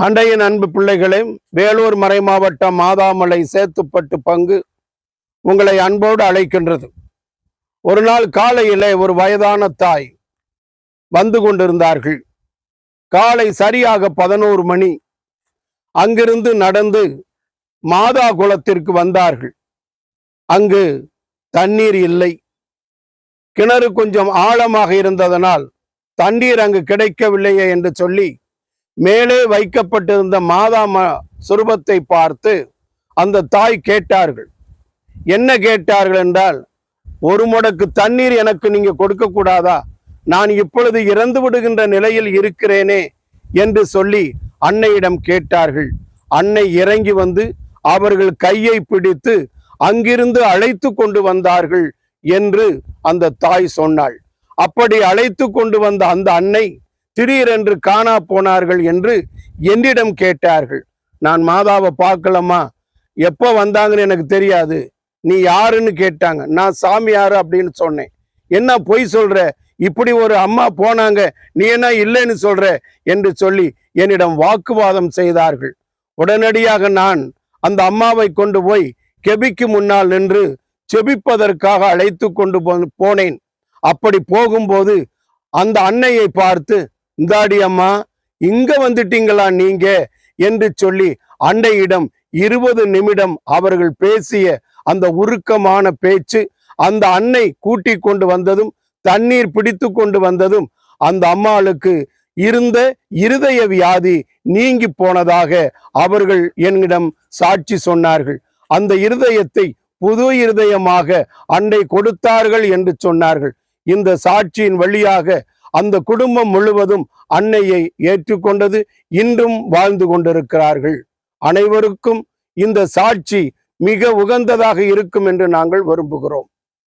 அண்டையின் அன்பு பிள்ளைகளே, வேலூர் மறைமாவட்டம் மாதாமலை சேத்துப்பட்டு பங்கு உங்களை அன்போடு அழைக்கின்றது. ஒரு நாள் காலையிலே ஒரு வயதான தாய் வந்து கொண்டிருந்தார்கள். காலை சரியாக 11 மணி. அங்கிருந்து நடந்து மாதா குளத்திற்கு வந்தார்கள். அங்கு தண்ணீர் இல்லை. கிணறு கொஞ்சம் ஆழமாக இருந்ததனால் தண்ணீர் அங்கு கிடைக்கவில்லையே என்று சொல்லி மேலே வைக்கப்பட்டிருந்த மாதா சுரூபத்தை பார்த்து அந்த தாய் கேட்டார்கள். என்ன கேட்டார்கள் என்றால், ஒரு முடக்கு தண்ணீர் எனக்கு நீங்க கொடுக்க கூடாதா? நான் இப்பொழுது இறந்து விடுகின்ற நிலையில் இருக்கிறேனே என்று சொல்லி அன்னையிடம் கேட்டார்கள். அன்னை இறங்கி வந்து அவர்கள் கையை பிடித்து அங்கிருந்து அழைத்து கொண்டு வந்தார்கள் என்று அந்த தாய் சொன்னாள். அப்படி அழைத்து கொண்டு வந்த அந்த அன்னை திடீரென்று காணா போனார்கள் என்று என்னிடம் கேட்டார்கள். நான் மாதாவை பார்க்கலாமா? எப்போ வந்தாங்கன்னு எனக்கு தெரியாது. நீ யாருன்னு கேட்டாங்க. நான் சாமியாரு அப்படின்னு சொன்னேன். என்ன பொய் சொல்ற? இப்படி ஒரு அம்மா போனாங்க, நீ என்ன இல்லைன்னு சொல்ற என்று சொல்லி என்னிடம் வாக்குவாதம் செய்தார்கள். உடனடியாக நான் அந்த அம்மாவை கொண்டு போய் கெபிக்கு முன்னால் நின்று செபிப்பதற்காக அழைத்து கொண்டு போனேன். அப்படி போகும்போது அந்த அன்னையை பார்த்து, இந்தாடி அம்மா, இங்க வந்துட்டீங்களா நீங்க என்று சொல்லி அன்னையிடம் 20 நிமிடம் அவர்கள் பேசிய அந்த உருக்கமான பேச்சு, அந்த அன்னை கூட்டி கொண்டு வந்ததும் தண்ணீர் பிடித்து கொண்டு வந்ததும் அந்த அம்மாளுக்கு இருந்த இருதய வியாதி நீங்கி போனதாக அவர்கள் என்னிடம் சாட்சி சொன்னார்கள். அந்த இருதயத்தை புது இருதயமாக அன்னை கொடுத்தார்கள் என்று சொன்னார்கள். இந்த சாட்சியின் வழியாக அந்த குடும்பம் முழுவதும் அன்னையை ஏற்றுக்கொண்டது. இன்றும் வாழ்ந்து கொண்டிருக்கிறார்கள். அனைவருக்கும் இந்த சாட்சி மிக உகந்ததாக இருக்கும் என்று நாங்கள் விரும்புகிறோம்.